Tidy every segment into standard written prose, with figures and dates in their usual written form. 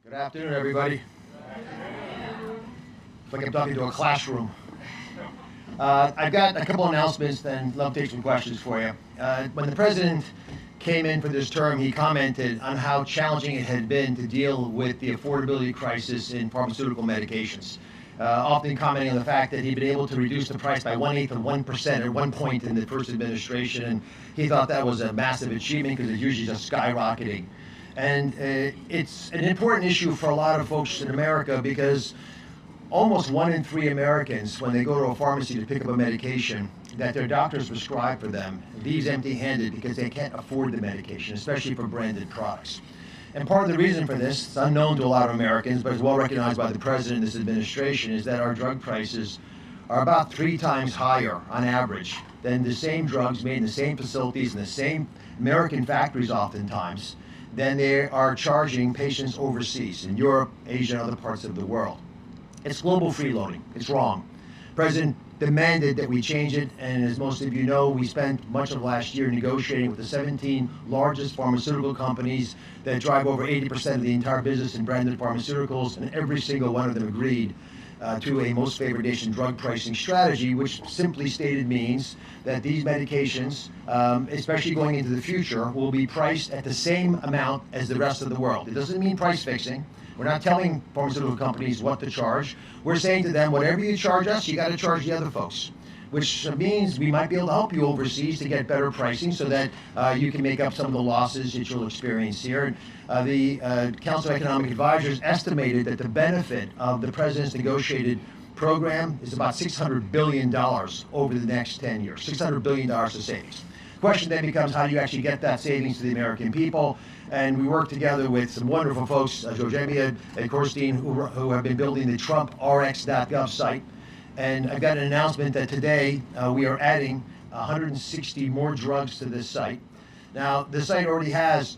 Good afternoon, everybody. It's like I'm talking to a classroom. I've got a couple announcements, then love to take some questions for you. When the president came in for this term, he commented on how challenging it had been to deal with the affordability crisis in pharmaceutical medications. Often commenting on the fact that he'd been able to reduce the price by 1/8 of 1% at one point in the first administration, and he thought that was a massive achievement because it's usually just skyrocketing. And it's an important issue for a lot of folks in America because almost 1 in 3 Americans, when they go to a pharmacy to pick up a medication that their doctors prescribe for them, leaves empty-handed because they can't afford the medication, especially for branded products. And part of the reason for this, it's unknown to a lot of Americans, but it's well recognized by the president and this administration, is that our drug prices are about 3 times higher on average than the same drugs made in the same facilities in the same American factories oftentimes than they are charging patients overseas in Europe, Asia, and other parts of the world. It's global freeloading. It's wrong. The president demanded that we change it, and as most of you know, we spent much of last year negotiating with the 17 largest pharmaceutical companies that drive over 80% of the entire business in branded pharmaceuticals, and every single one of them agreed to a most favored nation drug pricing strategy, which simply stated means that these medications, especially going into the future, will be priced at the same amount as the rest of the world. It doesn't mean price fixing. We're not telling pharmaceutical companies what to charge. We're saying to them, whatever you charge us, you got to charge the other folks, which means we might be able to help you overseas to get better pricing so that you can make up some of the losses that you'll experience here. The Council of Economic Advisors estimated that the benefit of the president's negotiated program is about $600 billion over the next 10 years, $600 billion of savings. The question then becomes, how do you actually get that savings to the American people? And we work together with some wonderful folks, Joe Gemia and Corstein, who have been building the TrumpRx.gov site. And I've got an announcement that today we are adding 160 more drugs to this site. Now, the site already has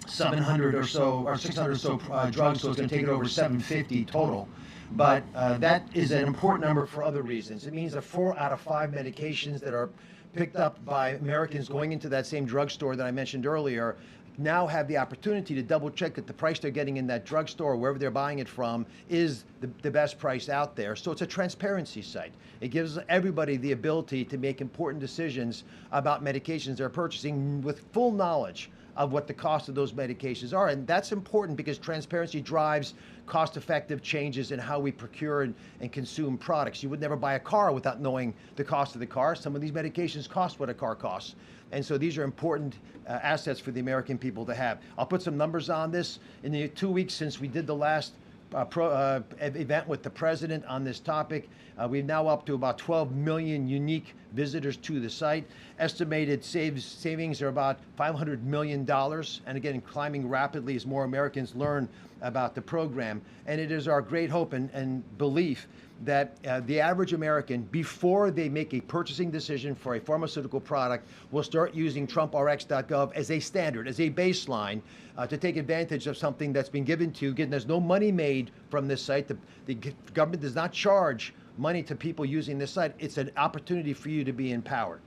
700 or so, or 600 or so drugs, so it's going to take it over 750 total. But that is an important number for other reasons. It means that 4 out of 5 medications that are picked up by Americans going into that same drugstore that I mentioned earlier now have the opportunity to double check that the price they're getting in that drugstore, wherever they're buying it from, is the best price out there. So it's a transparency site. It gives everybody the ability to make important decisions about medications they're purchasing with full knowledge of what the cost of those medications are. And that's important because transparency drives cost-effective changes in how we procure and consume products. You would never buy a car without knowing the cost of the car. Some of these medications cost what a car costs. And so these are important assets for the American people to have. I'll put some numbers on this. In the 2 weeks since we did the last event with the president on this topic, we're now up to about 12 million unique visitors to the site. Estimated savings are about $500 million, and again, climbing rapidly as more Americans learn about the program. And it is our great hope and belief that the average American, before they make a purchasing decision for a pharmaceutical product, will start using TrumpRx.gov as a standard, as a baseline, to take advantage of something that's been given to you. Again, there's no money made from this site. The government does not charge money to people using this site. It's an opportunity for you to be empowered.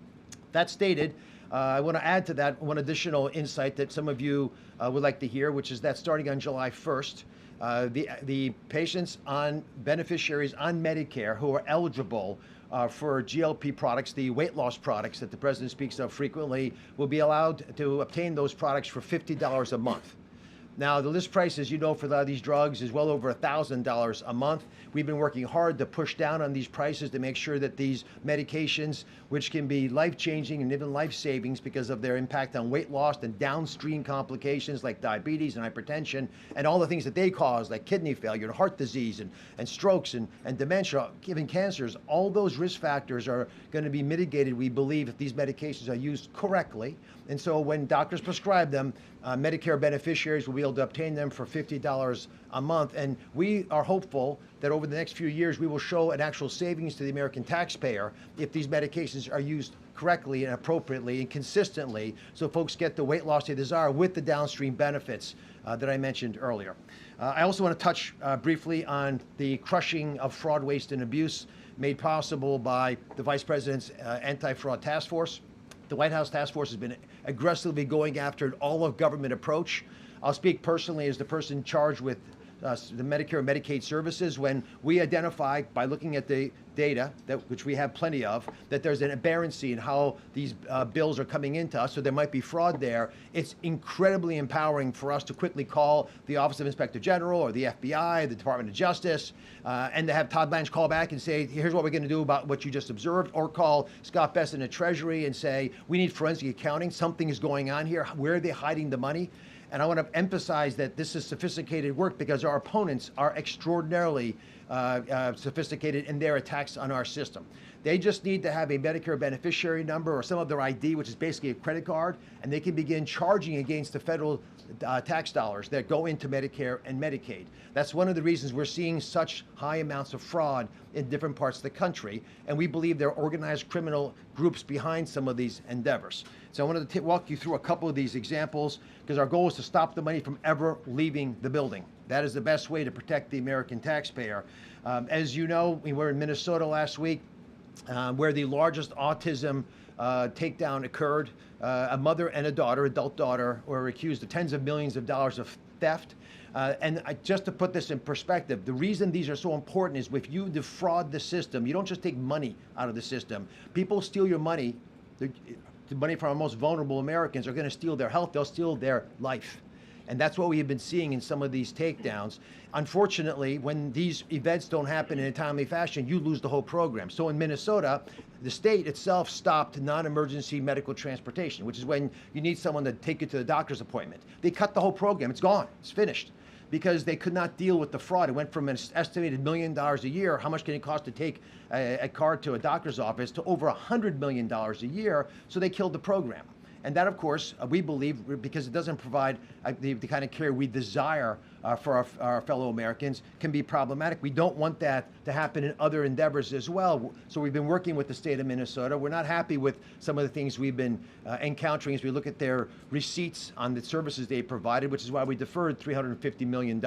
That stated, I want to add to that one additional insight that some of you would like to hear, which is that starting on July 1st, the patients on beneficiaries on Medicare who are eligible for GLP products, the weight loss products that the president speaks of frequently, will be allowed to obtain those products for $50 a month. Now, the list price, as you know, for a lot of these drugs is well over $1,000 a month. We've been working hard to push down on these prices to make sure that these medications, which can be life-changing and even life savings because of their impact on weight loss and downstream complications like diabetes and hypertension and all the things that they cause, like kidney failure and heart disease and strokes and dementia, even cancers, all those risk factors are going to be mitigated, we believe, if these medications are used correctly. And so when doctors prescribe them, Medicare beneficiaries will be able to obtain them for $50 a month. And we are hopeful that over the next few years, we will show an actual savings to the American taxpayer if these medications are used correctly and appropriately and consistently, so folks get the weight loss they desire with the downstream benefits that I mentioned earlier. I also want to touch briefly on the crushing of fraud, waste, and abuse made possible by the Vice President's anti-fraud task force. The White House task force has been aggressively going after an all-of-government approach. I'll speak personally as the person charged with the Medicare and Medicaid services when we identify, by looking at the data, which we have plenty of, that there's an aberrancy in how these bills are coming into us, so there might be fraud there. It's incredibly empowering for us to quickly call the Office of Inspector General or the FBI, the Department of Justice, and to have Todd Blanche call back and say, here's what we're going to do about what you just observed, or call Scott Besson at Treasury and say, we need forensic accounting. Something is going on here. Where are they hiding the money? And I want to emphasize that this is sophisticated work because our opponents are extraordinarily sophisticated in their attacks on our system. They just need to have a Medicare beneficiary number or some of their ID, which is basically a credit card, and they can begin charging against the federal tax dollars that go into Medicare and Medicaid. That's one of the reasons we're seeing such high amounts of fraud in different parts of the country, and we believe there are organized criminal groups behind some of these endeavors. So I wanted to walk you through a couple of these examples because our goal is to stop the money from ever leaving the building. That is the best way to protect the American taxpayer. As you know, we were in Minnesota last week where the largest autism takedown occurred. A mother and a daughter, adult daughter, were accused of tens of millions of dollars of theft. Just to put this in perspective, the reason these are so important is if you defraud the system, you don't just take money out of the system. People steal your money. The money from our most vulnerable Americans are going to steal their health. They'll steal their life. And that's what we have been seeing in some of these takedowns. Unfortunately, when these events don't happen in a timely fashion, you lose the whole program. So in Minnesota, the state itself stopped non-emergency medical transportation, which is when you need someone to take you to the doctor's appointment. They cut the whole program. It's gone. It's finished. Because they could not deal with the fraud. It went from an estimated $1 million a year, how much can it cost to take a card to a doctor's office, to over $100 million a year, so they killed the program. And that, of course, we believe, because it doesn't provide the kind of care we desire for our fellow Americans, can be problematic. We don't want that to happen in other endeavors as well. So we've been working with the state of Minnesota. We're not happy with some of the things we've been encountering as we look at their receipts on the services they provided, which is why we deferred $350 million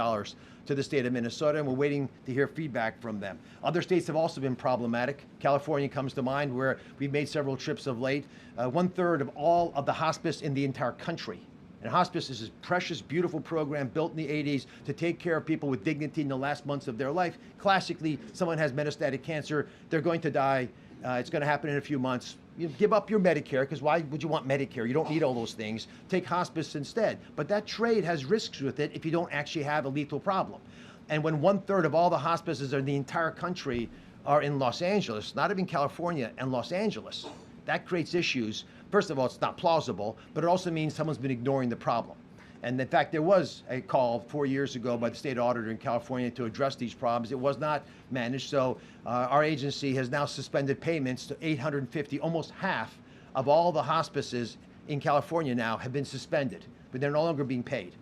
to the state of Minnesota, and we're waiting to hear feedback from them. Other states have also been problematic. California comes to mind, where we've made several trips of late. 1/3 of all of the hospice in the entire country. And hospice is a precious, beautiful program built in the 80s to take care of people with dignity in the last months of their life. Classically, someone has metastatic cancer, they're going to die. It's going to happen in a few months. You give up your Medicare, because why would you want Medicare? You don't need all those things. Take hospice instead. But that trade has risks with it if you don't actually have a lethal problem. And when 1/3 of all the hospices in the entire country are in Los Angeles, not even California, and Los Angeles, that creates issues. First of all, it's not plausible, but it also means someone's been ignoring the problem. And in fact, there was a call 4 years ago by the state auditor in California to address these problems. It was not managed, so our agency has now suspended payments to 850, almost half of all the hospices in California now have been suspended, but they're no longer being paid.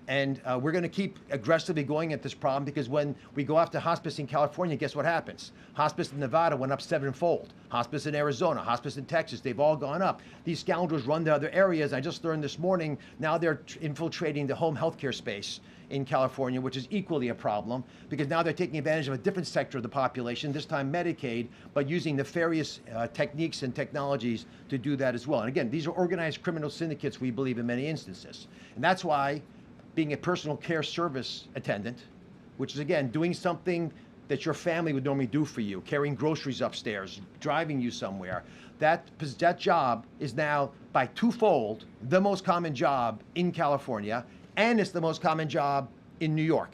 And we're going to keep aggressively going at this problem, because when we go after hospice in California, guess what happens? Hospice in Nevada went up 7-fold. Hospice in Arizona, hospice in Texas, they've all gone up. These scoundrels run to other areas. I just learned this morning, now they're infiltrating the home healthcare space in California, which is equally a problem, because now they're taking advantage of a different sector of the population, this time Medicaid, but using nefarious techniques and technologies to do that as well. And again, these are organized criminal syndicates, we believe, in many instances. And that's why being a personal care service attendant, which is, again, doing something that your family would normally do for you, carrying groceries upstairs, driving you somewhere, that job is now by twofold the most common job in California, and it's the most common job in New York.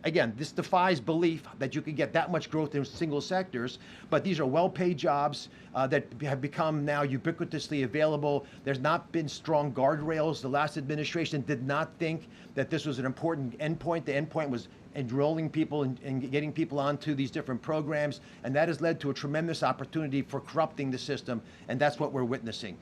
Again, this defies belief that you can get that much growth in single sectors, but these are well-paid jobs that have become now ubiquitously available. There's not been strong guardrails. The last administration did not think that this was an important endpoint. The endpoint was enrolling people and getting people onto these different programs, and that has led to a tremendous opportunity for corrupting the system, and that's what we're witnessing.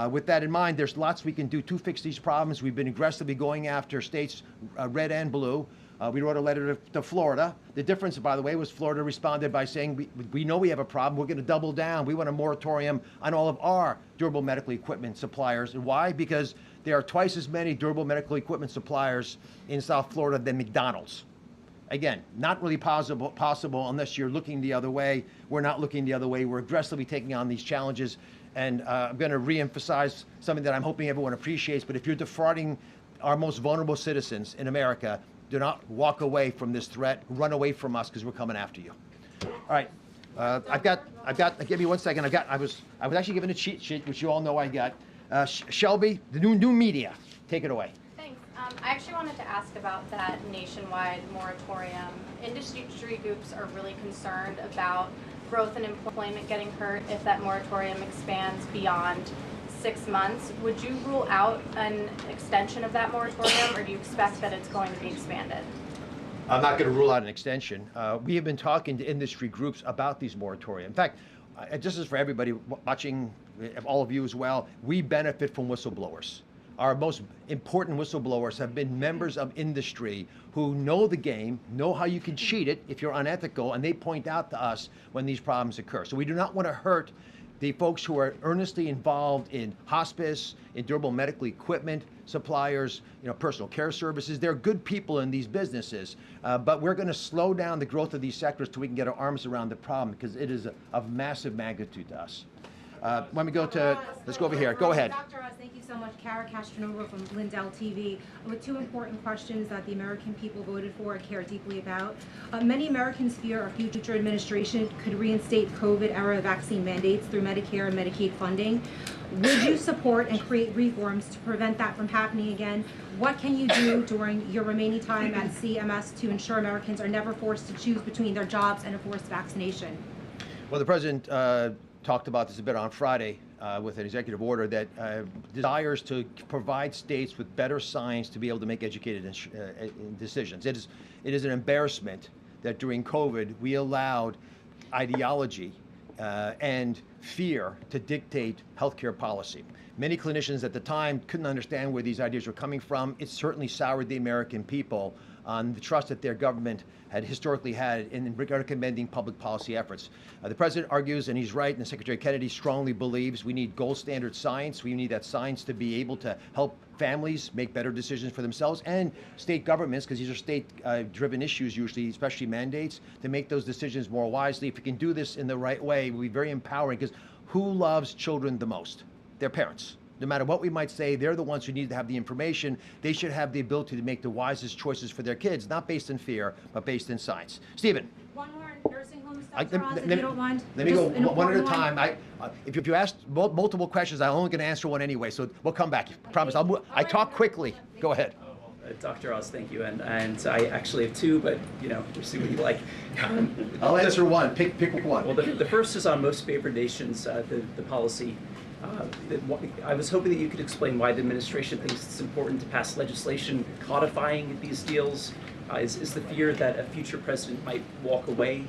With that in mind, there's lots we can do to fix these problems. We've been aggressively going after states, red and blue. We wrote a letter to Florida. The difference, by the way, was Florida responded by saying, we know we have a problem. We're going to double down. We want a moratorium on all of our durable medical equipment suppliers. And why? Because there are twice as many durable medical equipment suppliers in South Florida than McDonald's. Again, not really possible unless you're looking the other way. We're not looking the other way. We're aggressively taking on these challenges. And I'm going to reemphasize something that I'm hoping everyone appreciates. But if you're defrauding our most vulnerable citizens in America, do not walk away from this threat, run away from us because we're coming after you. All right. Give me 1 second. I was actually given a cheat sheet, which you all know I got. Shelby, the new media, take it away. Thanks. I actually wanted to ask about that nationwide moratorium. Industry groups are really concerned about growth and employment getting hurt if that moratorium expands beyond 6 months. Would you rule out an extension of that moratorium, or do you expect that it's going to be expanded? I'm not going to rule out an extension. We have been talking to industry groups about these moratoriums. In fact, just as for everybody watching, all of you as well, we benefit from whistleblowers. Our most important whistleblowers have been members of industry who know the game, know how you can cheat it if you're unethical, and they point out to us when these problems occur. So we do not want to hurt the folks who are earnestly involved in hospice, in durable medical equipment suppliers, personal care services. They're good people in these businesses, but we're going to slow down the growth of these sectors till we can get our arms around the problem, because it is of massive magnitude to us. When we go to, let's go over here. Go ahead. Dr. Oz, thank you so much. Kara Castronova from Lindell TV with two important questions that the American people voted for and care deeply about. Many Americans fear a future administration could reinstate COVID-era vaccine mandates through Medicare and Medicaid funding. Would you support and create reforms to prevent that from happening again? What can you do during your remaining time at CMS to ensure Americans are never forced to choose between their jobs and a forced vaccination? Well, the president talked about this a bit on Friday with an executive order that desires to provide states with better science to be able to make educated decisions. It is an embarrassment that during COVID we allowed ideology and fear to dictate healthcare policy. Many clinicians at the time couldn't understand where these ideas were coming from. It certainly soured the American people on the trust that their government had historically had in recommending public policy efforts. The president argues, and he's right, and Secretary Kennedy strongly believes we need gold standard science. We need that science to be able to help families make better decisions for themselves, and state governments, because these are state-driven issues usually, especially mandates, to make those decisions more wisely. If we can do this in the right way, it will be very empowering, because who loves children the most? Their parents. No matter what we might say, they're the ones who need to have the information. They should have the ability to make the wisest choices for their kids, not based in fear, but based in science. Stephen. One more nursing home stuff, Roz, if you don't mind. Let me go one at a time. If you ask multiple questions, I'm only going to answer one anyway, so we'll come back. I promise. I talk quickly. Go ahead. Dr. Oz, thank you. And I actually have two, but we'll see what you like. I'll answer one. Pick one. Well, the first is on most favored nations, the policy. I was hoping that you could explain why the administration thinks it's important to pass legislation codifying these deals. Is the fear that a future president might walk away,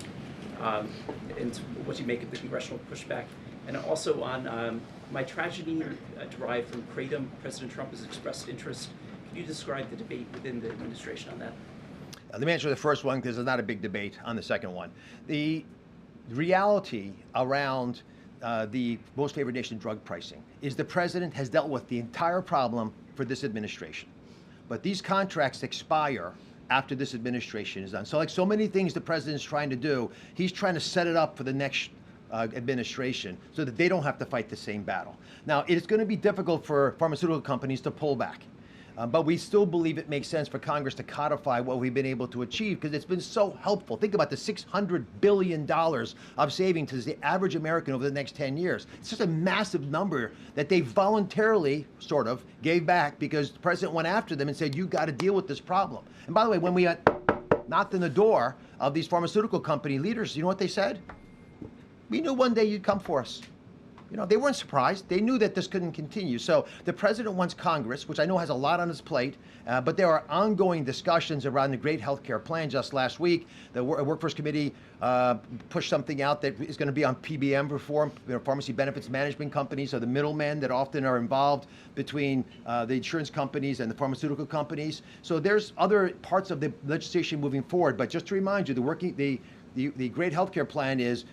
and what you make of the congressional pushback? And also on my tragedy derived from Kratom, President Trump has expressed interest. Can you describe the debate within the administration on that? Let me answer the first one, because there's not a big debate on the second one. The reality around the most favored nation drug pricing is the president has dealt with the entire problem for this administration. But these contracts expire after this administration is done. So like so many things the president's trying to do, he's trying to set it up for the next administration so that they don't have to fight the same battle. Now, it's going to be difficult for pharmaceutical companies to pull back. But we still believe it makes sense for Congress to codify what we've been able to achieve, because it's been so helpful. Think about the $600 billion of savings to the average American over the next 10 years. It's just a massive number that they voluntarily, sort of, gave back because the president went after them and said, you got to deal with this problem. And by the way, when we knocked on the door of these pharmaceutical company leaders, you know what they said? We knew one day you'd come for us. They weren't surprised. They knew that this couldn't continue. So the president wants Congress, which I know has a lot on its plate, but there are ongoing discussions around the great health care plan. Just last week, the Workforce Committee pushed something out that is going to be on PBM reform, pharmacy benefits management companies are the middlemen that often are involved between the insurance companies and the pharmaceutical companies. So there's other parts of the legislation moving forward. But just to remind you, the great health care plan is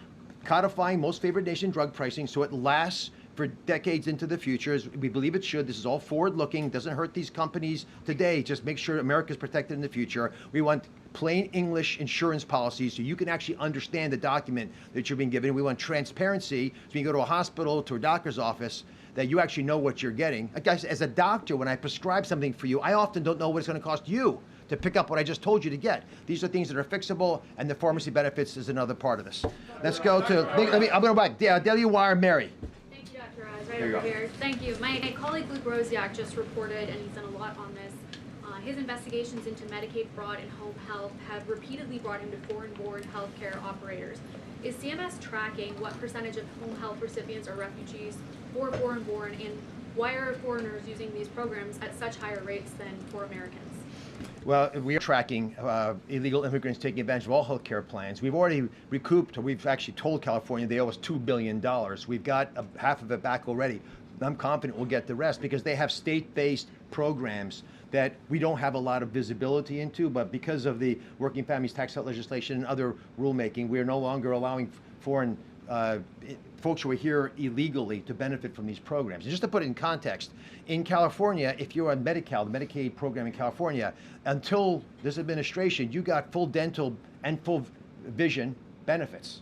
codifying most favored nation drug pricing so it lasts for decades into the future, as we believe it should. This is all forward-looking, doesn't hurt these companies today, just make sure America's protected in the future. We want plain English insurance policies so you can actually understand the document that you're being given. We want transparency, so when you go to a hospital, to a doctor's office, that you actually know what you're getting. Guys, as a doctor, when I prescribe something for you, I often don't know what it's going to cost you to pick up what I just told you to get. These are things that are fixable, and the pharmacy benefits is another part of this. Let's go to, I'm going to back, Daily Wire, Mary. Thank you, Dr. Oz. Right over here. Thank you. My colleague Luke Rosiak just reported, and he's done a lot on this. His investigations into Medicaid fraud and home health have repeatedly brought him to foreign-born healthcare operators. Is CMS tracking what percentage of home health recipients are refugees or foreign-born, and why are foreigners using these programs at such higher rates than for Americans? Well, we are tracking illegal immigrants taking advantage of all health care plans. We've already recouped, or we've actually told California they owe us $2 billion. We've got half of it back already. I'm confident we'll get the rest because they have state-based programs that we don't have a lot of visibility into, but because of the Working Families Tax Cut legislation and other rulemaking, we are no longer allowing foreign folks who are here illegally to benefit from these programs. And just to put it in context, in California, if you're on Medi-Cal, the Medicaid program in California, until this administration, you got full dental and full vision benefits.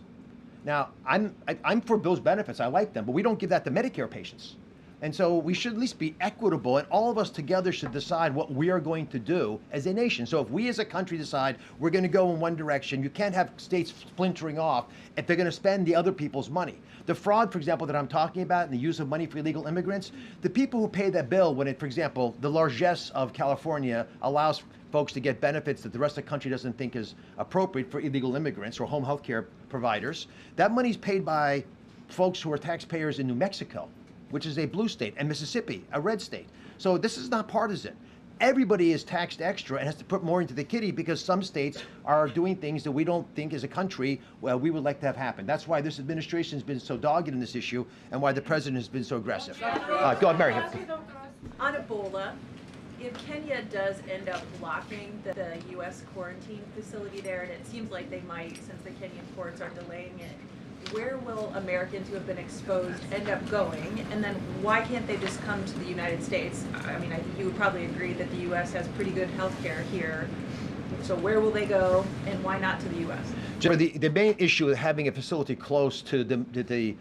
Now, I'm for those benefits, I like them, but we don't give that to Medicare patients. And so we should at least be equitable, and all of us together should decide what we are going to do as a nation. So if we as a country decide we're going to go in one direction, you can't have states splintering off if they're going to spend the other people's money. The fraud, for example, that I'm talking about and the use of money for illegal immigrants, the people who pay that bill when it, for example, the largesse of California allows folks to get benefits that the rest of the country doesn't think is appropriate for illegal immigrants or home health care providers, that money's paid by folks who are taxpayers in New Mexico, which is a blue state, and Mississippi, a red state. So this is not partisan. Everybody is taxed extra and has to put more into the kitty because some states are doing things that we don't think as a country, well, we would like to have happen. That's why this administration has been so dogged in this issue and why the president has been so aggressive. Go ahead, Mary. On Ebola, if Kenya does end up blocking the U.S. quarantine facility there, and it seems like they might since the Kenyan courts are delaying it, where will Americans who have been exposed end up going? And then why can't they just come to the United States? I mean, I think you would probably agree that the U.S. has pretty good health care here. So where will they go, and why not to the U.S.? The main issue with having a facility close to the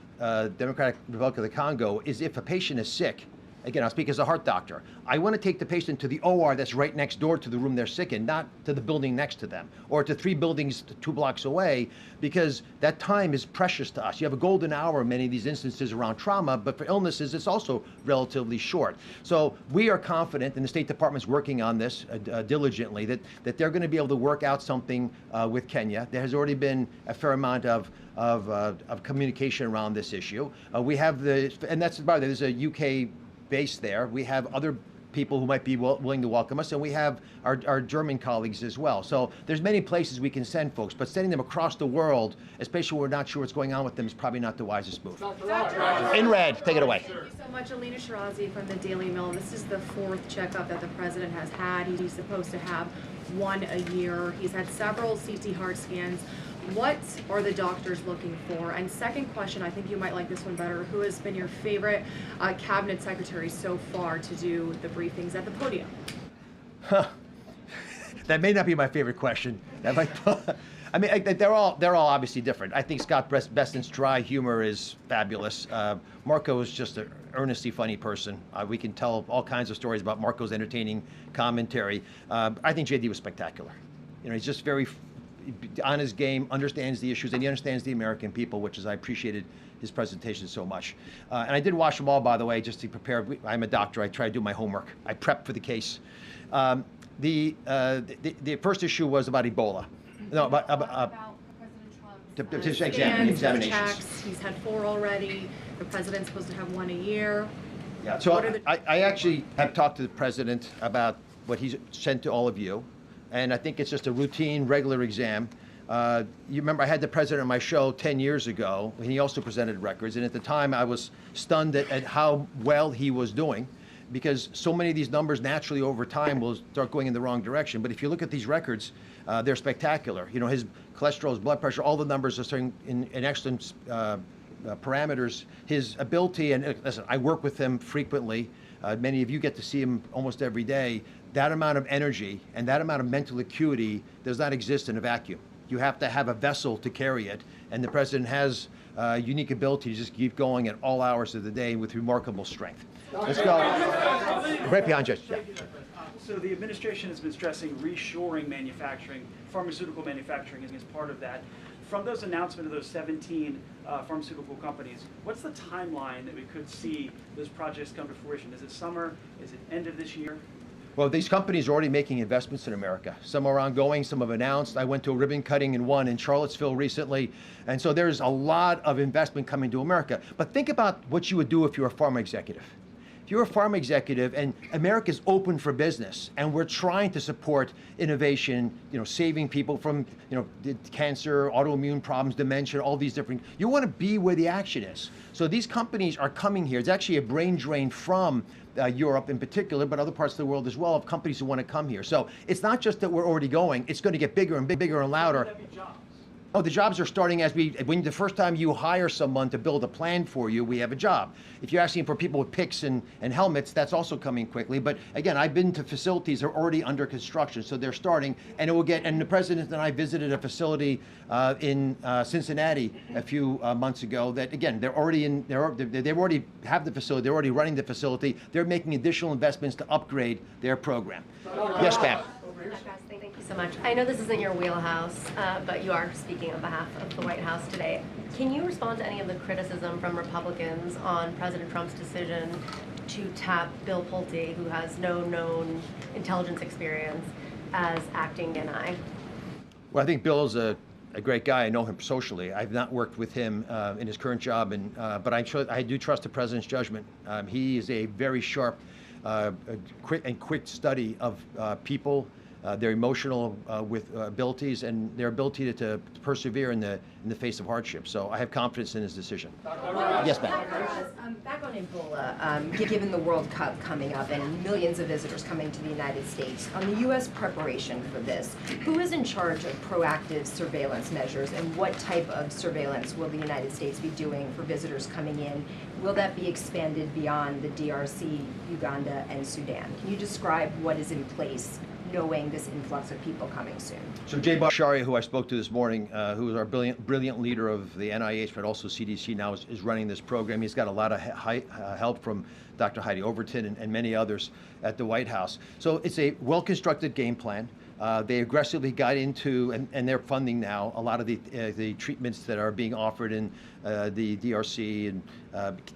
Democratic Republic of the Congo is if a patient is sick. Again, I'll speak as a heart doctor. I want to take the patient to the OR that's right next door to the room they're sick in, not to the building next to them, or to 3 buildings 2 blocks away, because that time is precious to us. You have a golden hour in many of these instances around trauma, but for illnesses, it's also relatively short. So we are confident, and the State Department's working on this diligently, that they're going to be able to work out something with Kenya. There has already been a fair amount of communication around this issue. We have and that's about it. There's a UK base there. We have other people who might be willing to welcome us, and we have our German colleagues as well. So there's many places we can send folks, but sending them across the world, especially when we're not sure what's going on with them, is probably not the wisest move. In red, take it away. Thank you so much. Alina Shirazi from the Daily Mail. This is the 4th checkup that the president has had. He's supposed to have 1 a year. He's had several CT heart scans. What are the doctors looking for? And second question, I think you might like this one better. Who has been your favorite cabinet secretary so far to do the briefings at the podium? That may not be my favorite question. That might, I mean, they're all obviously different. I think Scott Besant's dry humor is fabulous. Marco is just an earnestly funny person. We can tell all kinds of stories about Marco's entertaining commentary. I think JD was spectacular. You know, he's just very on his game, understands the issues, and he understands the American people, which is, I appreciated his presentation so much. And I did watch them all, by the way, just to prepare. I'm a doctor. I try to do my homework. I prepped for the case. The first issue was about Ebola. No, about President Trump's examinations. Checks. He's had 4 already. The president's supposed to have 1 a year. Yeah. So I actually have talked to the president about what he's sent to all of you. And I think it's just a routine, regular exam. You remember I had the president on my show 10 years ago, and he also presented records. And at the time, I was stunned at how well he was doing, because so many of these numbers naturally over time will start going in the wrong direction. But if you look at these records, they're spectacular. You know, his cholesterol, his blood pressure, all the numbers are starting in excellent parameters. His ability, and listen, I work with him frequently. Many of you get to see him almost every day. That amount of energy and that amount of mental acuity does not exist in a vacuum. You have to have a vessel to carry it, and the president has a unique ability to just keep going at all hours of the day with remarkable strength. Let's go. Right behind you. Yeah. So the administration has been stressing reshoring manufacturing, pharmaceutical manufacturing as part of that. From those announcements of those 17 pharmaceutical companies, what's the timeline that we could see those projects come to fruition? Is it summer? Is it end of this year? Well, these companies are already making investments in America. Some are ongoing, some have announced. I went to a ribbon cutting in one in Charlottesville recently. And so there's a lot of investment coming to America. But think about what you would do if you're a pharma executive. If you're a pharma executive and America's open for business and we're trying to support innovation, saving people from, cancer, autoimmune problems, dementia, all these different, you want to be where the action is. So these companies are coming here. It's actually a brain drain from Europe in particular, but other parts of the world as well, of companies who want to come here. So it's not just that we're already going, it's going to get bigger and bigger and louder. Would that be jobs? Oh, the jobs are starting when the first time you hire someone to build a plan for you, we have a job. If you're asking for people with picks and helmets, that's also coming quickly. But again, I've been to facilities that are already under construction, so they're starting, and and the president and I visited a facility in Cincinnati a few months ago that, again, they already have the facility, they're already running the facility, they're making additional investments to upgrade their program. Yes, ma'am. Thank you so much. I know this isn't your wheelhouse, but you are speaking on behalf of the White House today. Can you respond to any of the criticism from Republicans on President Trump's decision to tap Bill Pulte, who has no known intelligence experience, as acting NI? Well, I think Bill is a great guy. I know him socially. I've not worked with him in his current job, but I do trust the president's judgment. He is a very sharp, quick study of people, their emotional abilities, and their ability to persevere in the face of hardship. So I have confidence in his decision. Yes, ma'am. Back on Ebola, given the World Cup coming up and millions of visitors coming to the United States, on the U.S. preparation for this, who is in charge of proactive surveillance measures, and what type of surveillance will the United States be doing for visitors coming in? Will that be expanded beyond the DRC, Uganda, and Sudan? Can you describe what is in place, knowing this influx of people coming soon? So Jay Bhattacharya, who I spoke to this morning, who is our brilliant leader of the NIH, but also CDC now, is running this program. He's got a lot of help from Dr. Heidi Overton and many others at the White House. So it's a well-constructed game plan. They aggressively got into, and they're funding now, a lot of the treatments that are being offered in the DRC and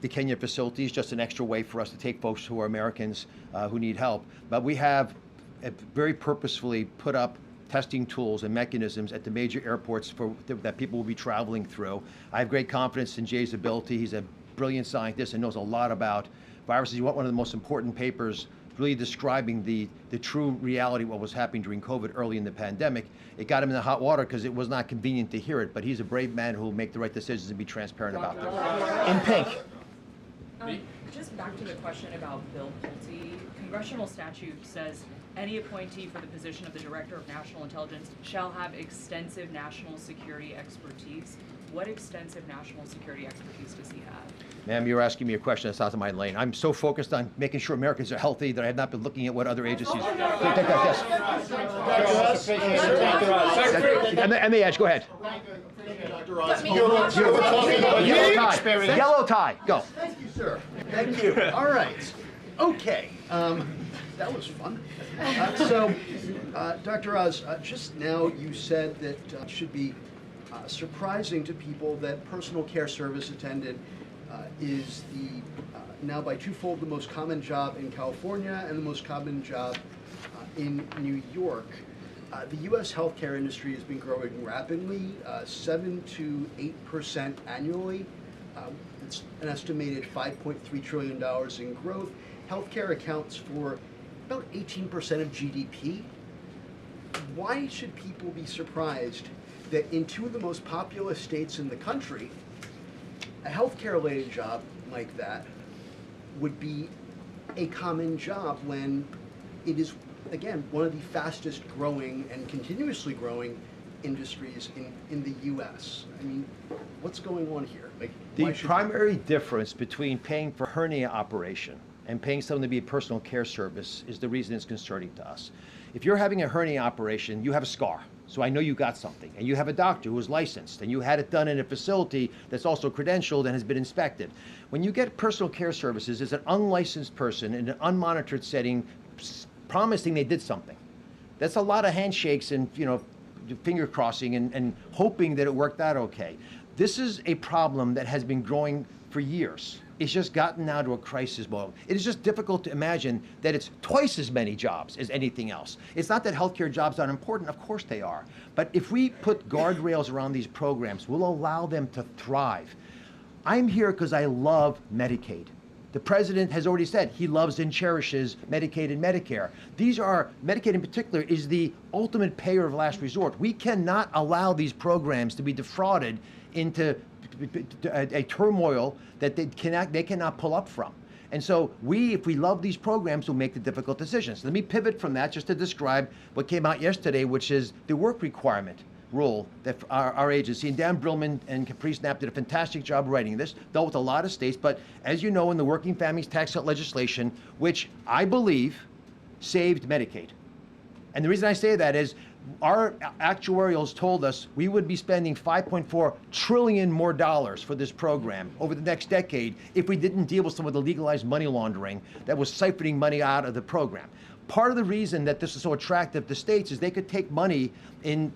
the Kenya facilities, just an extra way for us to take folks who are Americans who need help. But we have very purposefully put up testing tools and mechanisms at the major airports that people will be traveling through. I have great confidence in Jay's ability. He's a brilliant scientist and knows a lot about viruses. He wrote one of the most important papers really describing the true reality of what was happening during COVID early in the pandemic. It got him in the hot water because it was not convenient to hear it, but he's a brave man who will make the right decisions and be transparent about them. In pink. Just back to the question about Bill Pulte, congressional statute says any appointee for the position of the Director of National Intelligence shall have extensive national security expertise. What extensive national security expertise does he have? Ma'am, you're asking me a question that's not in my lane. I'm so focused on making sure Americans are healthy that I have not been looking at what other agencies. And the edge, go ahead. Yellow tie, go. Thank you, sir. Thank you. All right. Okay. That was fun. Dr. Oz, just now you said that it should be surprising to people that personal care service attendant is now by twofold the most common job in California and the most common job in New York. The U.S. healthcare industry has been growing rapidly, 7 to 8% annually. It's an estimated $5.3 trillion in growth. Healthcare accounts for about 18% of GDP. Why should people be surprised that in two of the most populous states in the country, a healthcare-related job like that would be a common job when it is, again, one of the fastest growing and continuously growing industries in the U.S.? I mean, what's going on here? The primary difference between paying for hernia operation and paying someone to be a personal care service is the reason it's concerning to us. If you're having a hernia operation, you have a scar. So I know you got something, and you have a doctor who is licensed, and you had it done in a facility that's also credentialed and has been inspected. When you get personal care services, it's an unlicensed person in an unmonitored setting, promising they did something. That's a lot of handshakes and, finger crossing and hoping that it worked out okay. This is a problem that has been growing for years. It's just gotten now to a crisis mode. It is just difficult to imagine that it's twice as many jobs as anything else. It's not that healthcare jobs aren't important, of course they are. But if we put guardrails around these programs, we'll allow them to thrive. I'm here because I love Medicaid. The president has already said he loves and cherishes Medicaid and Medicare. Medicaid in particular is the ultimate payer of last resort. We cannot allow these programs to be defrauded into a turmoil that they cannot pull up from. And so if we love these programs, we'll make the difficult decisions. Let me pivot from that just to describe what came out yesterday, which is the work requirement rule that our agency, and Dan Brillman and Caprice Knapp did a fantastic job writing this, dealt with a lot of states, but as you know, in the Working Families Tax Cut legislation, which I believe saved Medicaid. And the reason I say that is our actuarials told us we would be spending $5.4 trillion more for this program over the next decade if we didn't deal with some of the legalized money laundering that was siphoning money out of the program. Part of the reason that this is so attractive to states is they could take money in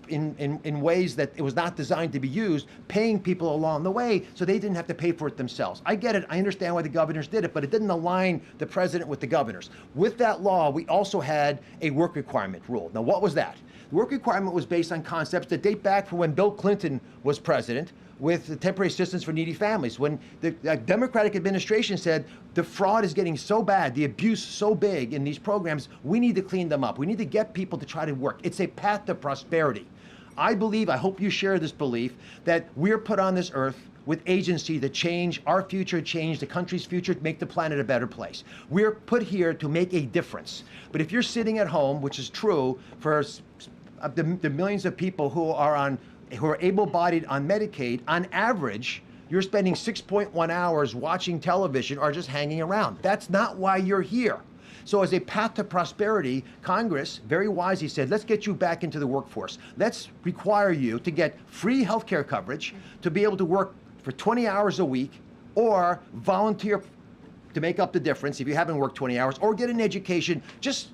ways that it was not designed to be used, paying people along the way so they didn't have to pay for it themselves. I get it. I understand why the governors did it, but it didn't align the president with the governors. With that law, we also had a work requirement rule. Now, what was that? The work requirement was based on concepts that date back from when Bill Clinton was president, with the temporary assistance for needy families. When the Democratic administration said the fraud is getting so bad, the abuse so big in these programs, we need to clean them up. We need to get people to try to work. It's a path to prosperity. I hope you share this belief, that we're put on this earth with agency to change our future, change the country's future, to make the planet a better place. We're put here to make a difference. But if you're sitting at home, which is true for the millions of people who are able-bodied on Medicaid, on average, you're spending 6.1 hours watching television or just hanging around. That's not why you're here. So as a path to prosperity, Congress very wisely said, let's get you back into the workforce. Let's require you to get free health care coverage, to be able to work for 20 hours a week, or volunteer to make up the difference if you haven't worked 20 hours, or get an education, just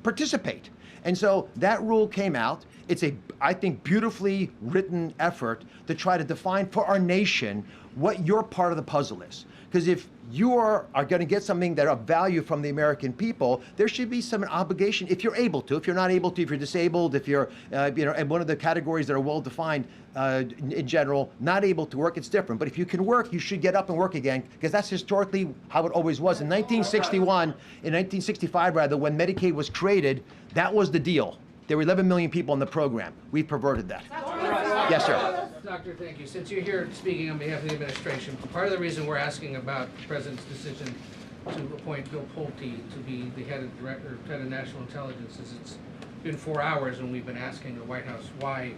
participate. And so that rule came out. It's I think, beautifully written effort to try to define for our nation what your part of the puzzle is. Because if you are going to get something that of value from the American people, there should be some obligation, if you're able to. If you're not able to, if you're disabled, if you're, in one of the categories that are well defined in general, not able to work, it's different. But if you can work, you should get up and work again, because that's historically how it always was. In 1965 rather, when Medicaid was created, that was the deal. There were 11 million people in the program. We've perverted that. Yes, sir. Doctor, thank you. Since you're here speaking on behalf of the administration, part of the reason we're asking about the president's decision to appoint Bill Pulte to be the head of national intelligence is it's been 4 hours and we've been asking the White House why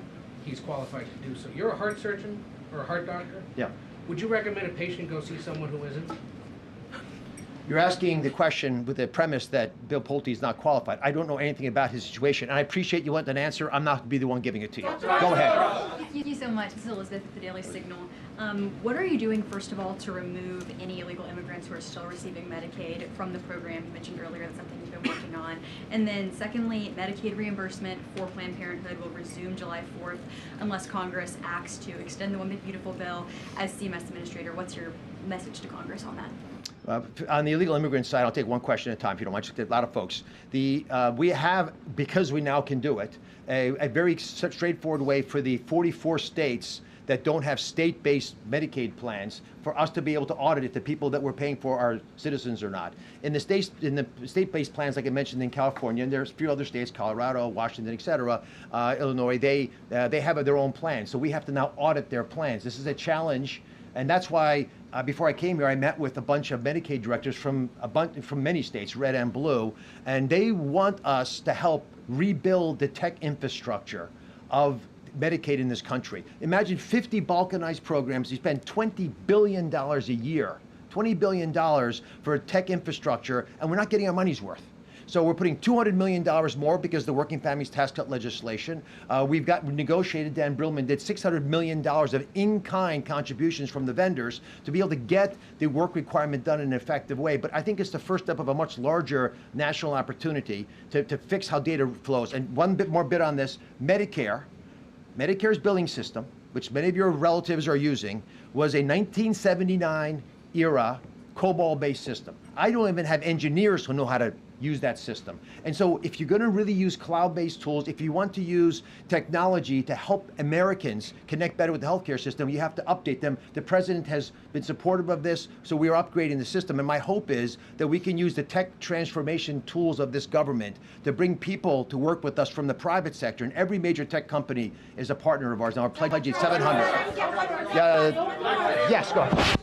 he's qualified to do so. You're a heart surgeon or a heart doctor? Yeah. Would you recommend a patient go see someone who isn't? You're asking the question with the premise that Bill Pulte is not qualified. I don't know anything about his situation, and I appreciate you want an answer. I'm not going to be the one giving it to you. Go ahead. Thank you so much. This is Elizabeth with the Daily Signal. What are you doing, first of all, to remove any illegal immigrants who are still receiving Medicaid from the program? You mentioned earlier that's something you've been working on. And then secondly, Medicaid reimbursement for Planned Parenthood will resume July 4th unless Congress acts to extend the One Big Beautiful Bill. As CMS Administrator, what's your message to Congress on that? On the illegal immigrant side, I'll take one question at a time, if you don't mind. Just a lot of folks. We have, because we now can do it, a very straightforward way for the 44 states that don't have state-based Medicaid plans for us to be able to audit if the people that we're paying for are citizens or not. In the state-based plans, like I mentioned in California, and there's a few other states, Colorado, Washington, et cetera, Illinois, they have their own plans. So we have to now audit their plans. This is a challenge. And that's why, before I came here, I met with a bunch of Medicaid directors from many states, red and blue, and they want us to help rebuild the tech infrastructure of Medicaid in this country. Imagine 50 balkanized programs. You spend $20 billion a year, $20 billion for tech infrastructure, and we're not getting our money's worth. So we're putting $200 million more because of the Working Families Tax Cut legislation. We've got negotiated, Dan Brillman did $600 million of in-kind contributions from the vendors to be able to get the work requirement done in an effective way. But I think it's the first step of a much larger national opportunity to fix how data flows. And one bit on this, Medicare's billing system, which many of your relatives are using, was a 1979 era COBOL-based system. I don't even have engineers who know how to use that system. And so if you're going to really use cloud-based tools, if you want to use technology to help Americans connect better with the healthcare system, you have to update them. The president has been supportive of this, so we are upgrading the system. And my hope is that we can use the tech transformation tools of this government to bring people to work with us from the private sector. And every major tech company is a partner of ours. Now, our pledge is 700. Yes, go ahead.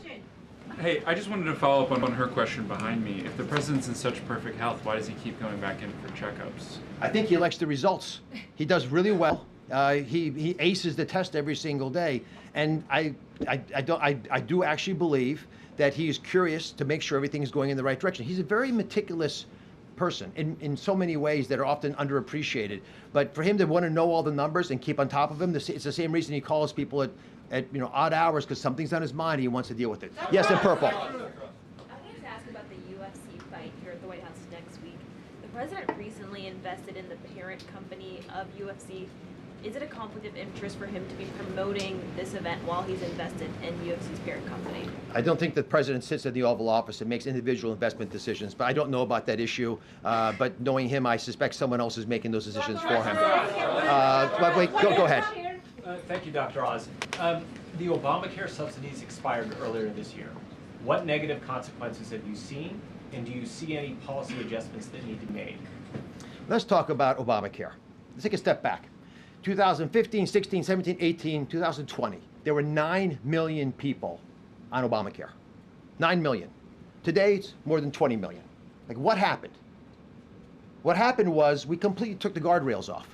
Hey, I just wanted to follow up on her question behind me. If the president's in such perfect health, why does he keep going back in for checkups? I think he likes the results. He does really well. He aces the test every single day. And I do actually believe that he is curious to make sure everything is going in the right direction. He's a very meticulous person in so many ways that are often underappreciated. But for him to want to know all the numbers and keep on top of them, it's the same reason he calls people at odd hours, because something's on his mind and he wants to deal with it. Yes, in purple. I wanted to ask about the UFC fight here at the White House next week. The president recently invested in the parent company of UFC. Is it a conflict of interest for him to be promoting this event while he's invested in UFC's parent company? I don't think the president sits in the Oval Office and makes individual investment decisions, but I don't know about that issue. But knowing him, I suspect someone else is making those decisions for him. But wait, go ahead. Thank you, Dr. Oz. The Obamacare subsidies expired earlier this year. What negative consequences have you seen, and do you see any policy adjustments that need to be made? Let's talk about Obamacare. Let's take a step back. 2015, 16, 17, 18, 2020, there were 9 million people on Obamacare. 9 million. Today, it's more than 20 million. Like, what happened? What happened was we completely took the guardrails off.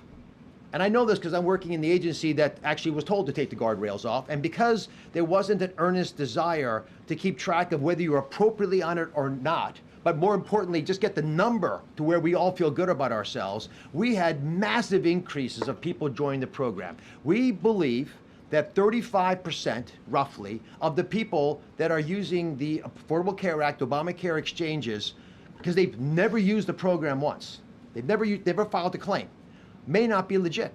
And I know this because I'm working in the agency that actually was told to take the guardrails off. And because there wasn't an earnest desire to keep track of whether you're appropriately on it or not, but more importantly, just get the number to where we all feel good about ourselves, we had massive increases of people joining the program. We believe that 35%, roughly, of the people that are using the Affordable Care Act, Obamacare exchanges, because they've never used the program once, they've never filed a claim, may not be legit.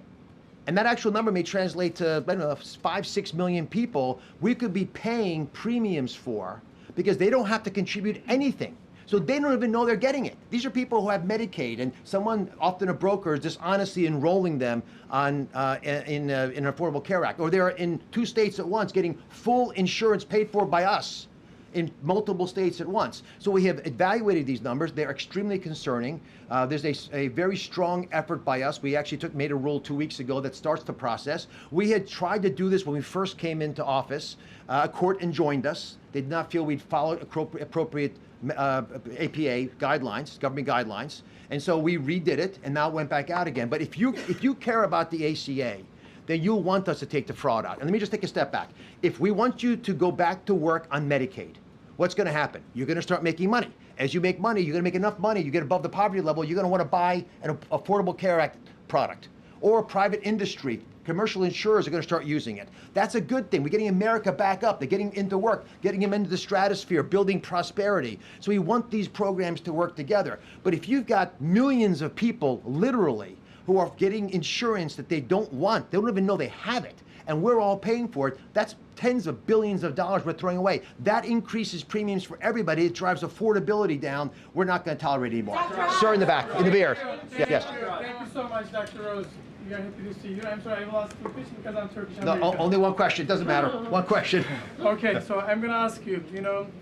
And that actual number may translate to, I don't know, 5-6 million people we could be paying premiums for because they don't have to contribute anything. So they don't even know they're getting it. These are people who have Medicaid, and someone, often a broker, is dishonestly enrolling them on in an Affordable Care Act. Or they're in 2 states at once getting full insurance paid for by us in multiple states at once. So we have evaluated these numbers. They're extremely concerning. There's a very strong effort by us. We actually made a rule 2 weeks ago that starts the process. We had tried to do this when we first came into office. A court enjoined us. They did not feel we'd followed appropriate APA guidelines, government guidelines. And so we redid it and now it went back out again. But if you care about the ACA, then you'll want us to take the fraud out. And let me just take a step back. If we want you to go back to work on Medicaid, what's going to happen? You're going to start making money. As you make money, you're going to make enough money, you get above the poverty level, you're going to want to buy an Affordable Care Act product. Or private industry, commercial insurers are going to start using it. That's a good thing. We're getting America back up. They're getting into work, getting them into the stratosphere, building prosperity. So we want these programs to work together. But if you've got millions of people, literally, who are getting insurance that they don't want, they don't even know they have it, and we're all paying for it, that's tens of billions of dollars we're throwing away. That increases premiums for everybody. It drives affordability down. We're not going to tolerate it anymore. Sir, in the back, in the beard. Yes. Thank you so much, Dr. Oz. We are happy to see you. I'm sorry, I will ask 2 questions because I'm Turkish No, American. only one question. Doesn't matter. One question. Okay, so I'm going to ask you,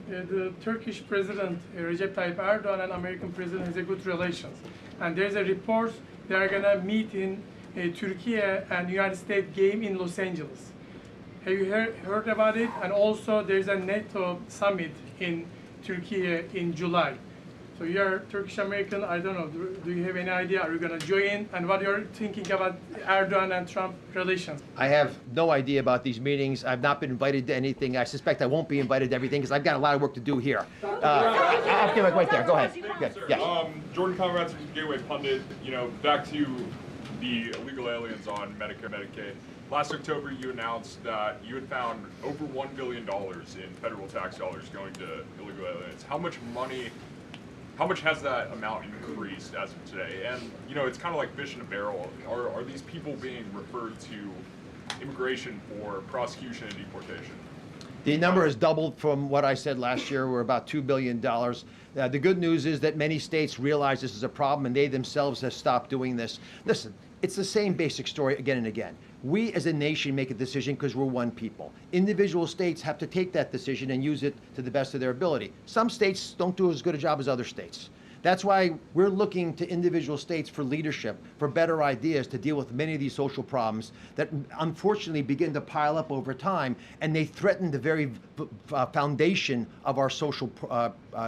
the Turkish President Recep Tayyip Erdogan and American President has a good relations. And there's a report they are going to meet in Turkey and United States game in Los Angeles. Have you heard about it? And also there's a NATO summit in Turkey in July. So you're Turkish American, I don't know, do you have any idea? Are you going to join? And what you're thinking about Erdogan and Trump relations? I have no idea about these meetings. I've not been invited to anything. I suspect I won't be invited to everything because I've got a lot of work to do here. I'll give it right there. Go ahead. Good. Yes. Jordan Conrad's Gateway Pundit. Back to the illegal aliens on Medicare, Medicaid. Last October, you announced that you had found over $1 billion in federal tax dollars going to illegal aliens. How much has that amount increased as of today? And it's kind of like fish in a barrel. Are these people being referred to immigration for prosecution and deportation? The number has doubled from what I said last year. We're about $2 billion. The good news is that many states realize this is a problem and they themselves have stopped doing this. Listen, it's the same basic story again and again. We as a nation make a decision because we're one people. Individual states have to take that decision and use it to the best of their ability. Some states don't do as good a job as other states. That's why we're looking to individual states for leadership, for better ideas to deal with many of these social problems that unfortunately begin to pile up over time, and they threaten the very foundation of our social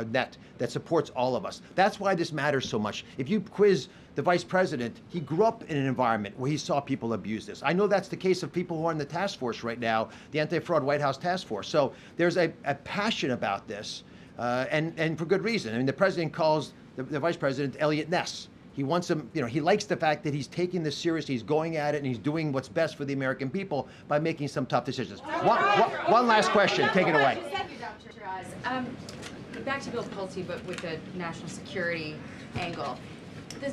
net that supports all of us. That's why this matters so much. If you quiz the vice president, he grew up in an environment where he saw people abuse this. I know that's the case of people who are in the task force right now, the Anti-Fraud White House Task Force. So there's a passion about this, and for good reason. I mean, the president calls the vice president Elliot Ness. He wants him, he likes the fact that he's taking this seriously, he's going at it, and he's doing what's best for the American people by making some tough decisions. One last question, take it away. Thank you, Dr. Oz. Back to Bill Pulte, but with the national security angle.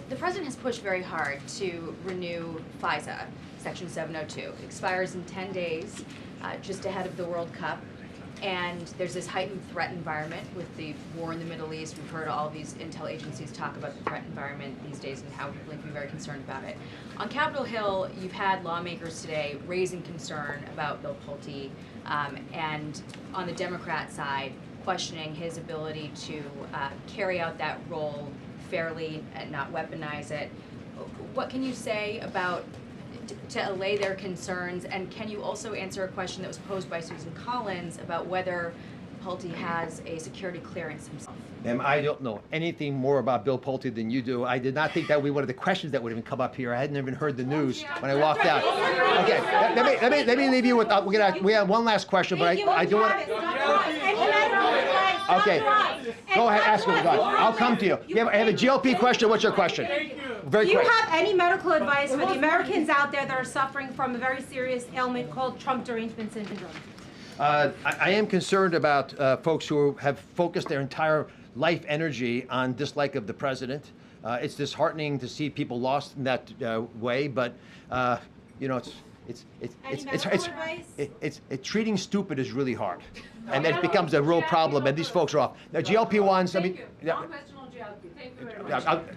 The president has pushed very hard to renew FISA, Section 702. It expires in 10 days, just ahead of the World Cup. And there's this heightened threat environment with the war in the Middle East. We've heard all these intel agencies talk about the threat environment these days and how people can be very concerned about it. On Capitol Hill, you've had lawmakers today raising concern about Bill Pulte, and on the Democrat side, questioning his ability to carry out that role fairly and not weaponize it. What can you say about to allay their concerns, and can you also answer a question that was posed by Susan Collins about whether Pulte has a security clearance himself? Ma'am, I don't know anything more about Bill Pulte than you do. I did not think that would be one of the questions that would even come up here. I hadn't even heard the news when I walked out. Okay, let me leave you with, we have one last question, but I do want to. Okay, go ahead, ask me. I'll come to you. I have a GOP question. What's your question? Very Do you quick. have any medical advice for the Americans out there that are suffering from a very serious ailment called Trump derangement syndrome? I am concerned about folks who have focused their entire life energy on dislike of the president. It's disheartening to see people lost in that way, but treating stupid is really hard, and it becomes a real problem. And these folks are off. Now, GLP-1s.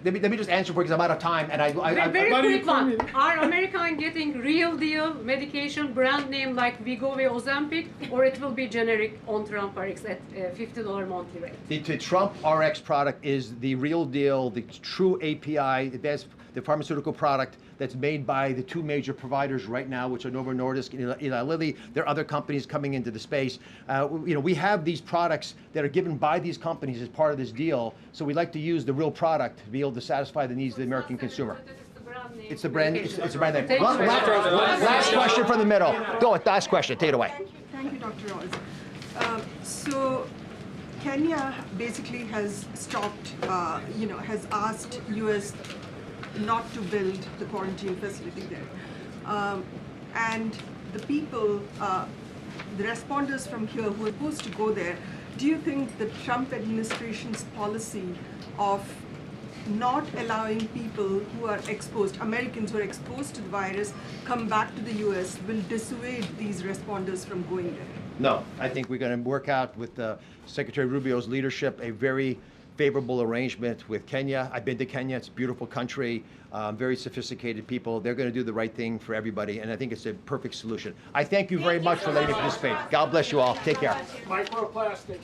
Let me just answer for because I'm out of time. And very quick one. Are Americans getting real deal medication, brand name like Wegovy, Ozempic, or it will be generic on Trump RX at $50 monthly rate? The Trump RX product is the real deal, the true API, the pharmaceutical product that's made by the two major providers right now, which are Novo Nordisk and Eli Lilly. There are other companies coming into the space. We have these products that are given by these companies as part of this deal, so we like to use the real product to be able to satisfy the needs of the American consumer. It's the brand. It's a brand name. Last question from the middle. Go with last question. Take it away. Thank you, Dr. Oz. So Kenya basically has stopped, has asked U.S. not to build the quarantine facility there. And the people, the responders from here who are supposed to go there, do you think the Trump administration's policy of not allowing people who are exposed, Americans who are exposed to the virus, come back to the U.S. will dissuade these responders from going there? No, I think we're going to work out with Secretary Rubio's leadership a very favorable arrangement with Kenya. I've been to Kenya. It's a beautiful country, very sophisticated people. They're going to do the right thing for everybody, and I think it's a perfect solution. I thank you very much for letting me participate. God bless you all. Take care. Microplastics.